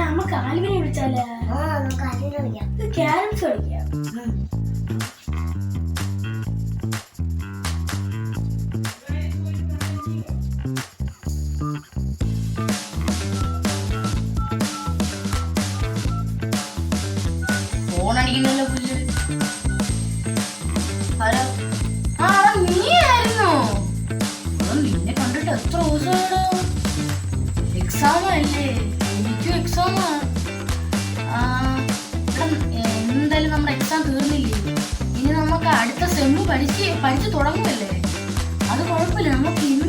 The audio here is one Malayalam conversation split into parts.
നമുക്ക് ആൽവിനെ വിളിച്ചാലേ ക്യാരംസ് കളിക്കാം. ഫോണടിക്കുന്നല്ലോ പുല്ല്. ഹലോ, ആ നീയായിരുന്നോ? നിന്നെ കണ്ടിട്ട് എത്ര ദിവസമാണോ? എക്സാം അല്ലേ? എനിക്കും എക്സാമാ. എന്തായാലും നമ്മുടെ എക്സാം തീർന്നില്ലേ? ഇനി നമുക്ക് അടുത്ത സെമ്മ് പഠിച്ച് തുടങ്ങുമല്ലേ? അത് കുഴപ്പമില്ല. നമുക്ക് ഇന്ന്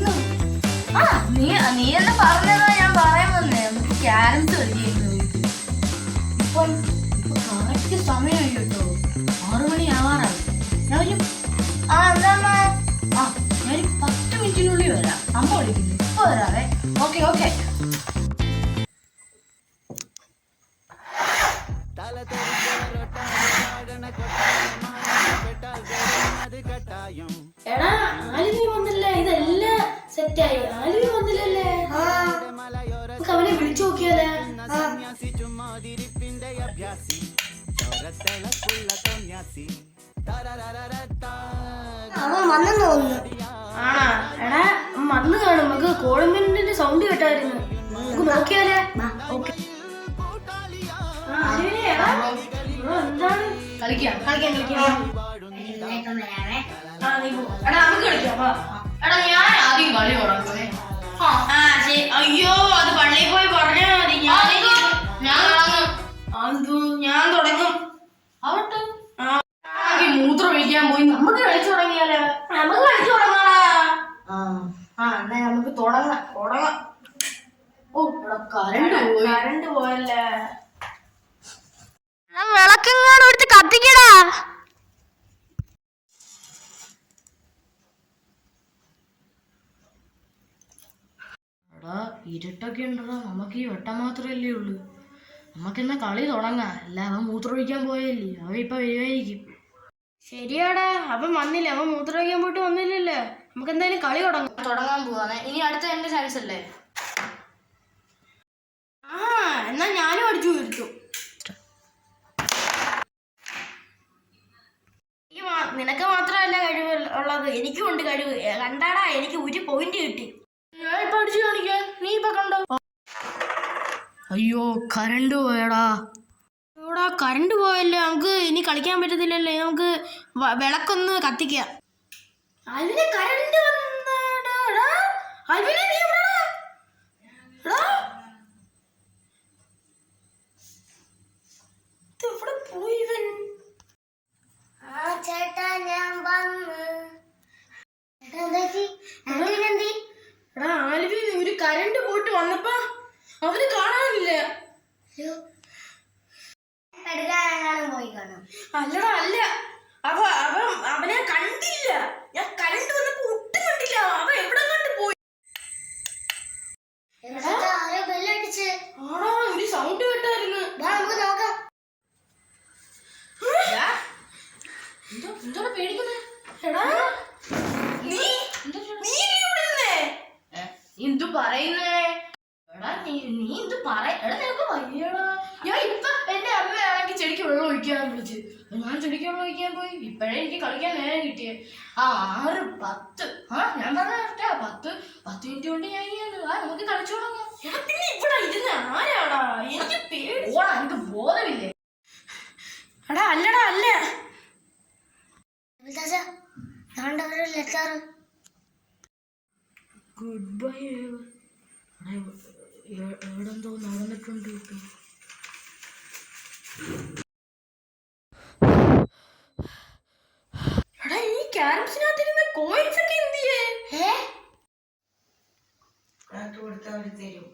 നീ എന്ന് പറഞ്ഞതാ ഞാൻ പറയാൻ വന്നേ. നമുക്ക് ക്യാരംസ് കളിക്കുന്നു. ഇപ്പൊ കറക്റ്റ് സമയമായി കേട്ടോ. 6 മണി ആവാറായി. ഞാനൊരു എന്താ ഞാനൊരു 10 മിനിറ്റിനുള്ളിൽ വരാം. അമ്മ വിളിക്കുന്നു. ഇപ്പൊ വരാവേ. Okay okay. എടാ ആലുവി വന്നില്ലേ? ഇതെല്ലാം സെറ്റായി. ആലുവി വന്നില്ലല്ലേ? നമുക്ക് അവനെ വിളിച്ചു നോക്കിയാലേ? അവൻ വന്നെന്ന് തോന്നുന്നു. എടാ വന്ന് കാണും. നമുക്ക് കോളിംഗ് സൗണ്ട് കേട്ടായിരുന്നു. നമുക്ക് നോക്കിയാലേ? ഓക്കെ. എന്താണ് കളിക്കാം. എടാ നമുക്ക് കളിക്കാം. എടാ ഞാൻ ആദ്യം കളി തുടങ്ങുമേ. അയ്യോ അത് പള്ളിയിൽ പോയി പറഞ്ഞാ മതി. ഞാൻ തുടങ്ങും. ആവട്ടെ. മൂത്രം ഒഴിക്കാൻ പോയി. നമുക്ക് കളിച്ചു തുടങ്ങിയാലോ? നമുക്ക് കളിച്ചു തുടങ്ങാടാ. എന്നാ നമുക്ക് തുടങ്ങാം. ഓ കറണ്ട് പോയല്ലേ. വിളക്കെങ്ങാനും എടുത്ത് കത്തിക്കടാ. എടാ ഇരുട്ടൊക്കെ ഉണ്ടോ? നമുക്ക് ഈ വെട്ടം മാത്രമല്ലേ ഉള്ളൂ. നമുക്കെന്നാ കളി തുടങ്ങാം. അല്ല അവൻ മൂത്രമൊഴിക്കാൻ പോയല്ലേ? അവൻ ഇപ്പൊ വരുമായിരിക്കും. ശരിയാടാ, അവൻ വന്നില്ല. അവൻ മൂത്രമൊഴിക്കാൻ പോയിട്ട് വന്നില്ലല്ലേ? നമുക്ക് എന്തായാലും കളി തുടങ്ങാൻ പോവാന്നെ. ഇനി അടുത്ത എന്റെ ചാൻസ് അല്ലേ? എന്നാ ഞാനും അടിച്ചു തീർത്തു. നിനക്ക് മാത്രമല്ല കഴിവ് ഉള്ളത്, എനിക്കും ഉണ്ട് കഴിവ്. കണ്ടാടാ, എനിക്ക് 1 പോയിന്റ് കിട്ടി. ഞാൻ ഇപ്പൊ അടിച്ചു കാണിക്കാൻ. നീ ഇപ്പൊ കണ്ടോ? അയ്യോ കറണ്ട് പോയടാ. ഇവിടെ കറണ്ട് പോയല്ലേ. നമുക്ക് ഇനി കളിക്കാൻ പറ്റത്തില്ലല്ലേ. നമുക്ക് വിളക്കൊന്ന് കത്തിക്കാം. അതിന് കറണ്ട് വന്നടാ. അതിനെ നീ എവിടെ പോയി ഇവൻ? ചേട്ടാ ഞാൻ വന്ന്. എടാ ആൽവി, ഒരു കറണ്ട് പോയിട്ട് വന്നപ്പോ അവന് കാണാനില്ല. പോയി കാണാം. അല്ലടാ അല്ല, അവനെ കണ്ടില്ല. ഞാൻ കറണ്ട് വന്നപ്പോ ഒട്ടും കണ്ടില്ല. അവൻ എവിടെ കണ്ട് പോയി? ആടാ ഒരു സൗണ്ട് കേട്ടായിരുന്നു. നമുക്ക് നോക്കാം. എന്തോടെ പേടിക്കുന്നേ? എടാ നീ എന്തു പറയുന്നേ? എടാ നീ എന്ത് എടാ നിനക്ക് വയ്യടാ. ഞാൻ ഇപ്പൊ എന്റെ അമ്മയാണെങ്കിൽ ചെടിക്ക് വെള്ളം ഒഴിക്കാൻ വിളിച്ച്. ഞാൻ ചെടിക്ക് വെള്ളം ഒഴിക്കാൻ പോയി. ഇപ്പഴേ എനിക്ക് കളിക്കാൻ നേരം കിട്ടിയേ. 6, 10. ഞാൻ പറഞ്ഞ 10 മിനിറ്റ് കൊണ്ട് ഞാൻ നമുക്ക് കളിച്ചു തുടങ്ങാം. പിന്നെ ഇവിടെ ഇരുന്ന് ആരാടാ? എനിക്ക് പേടി. എനിക്ക് ബോധമില്ലേ? എടാ അല്ലടാ അല്ല. Good bye. എവിടെന്തോ നടന്നിട്ടുണ്ട് കേട്ടോ. എടാ ഈ ക്യാരംസിനകത്തിരുന്ന കോയിൻസ് ഒക്കെ എന്ത് ചെയ്യേ? കൊടുത്താൽ തരും.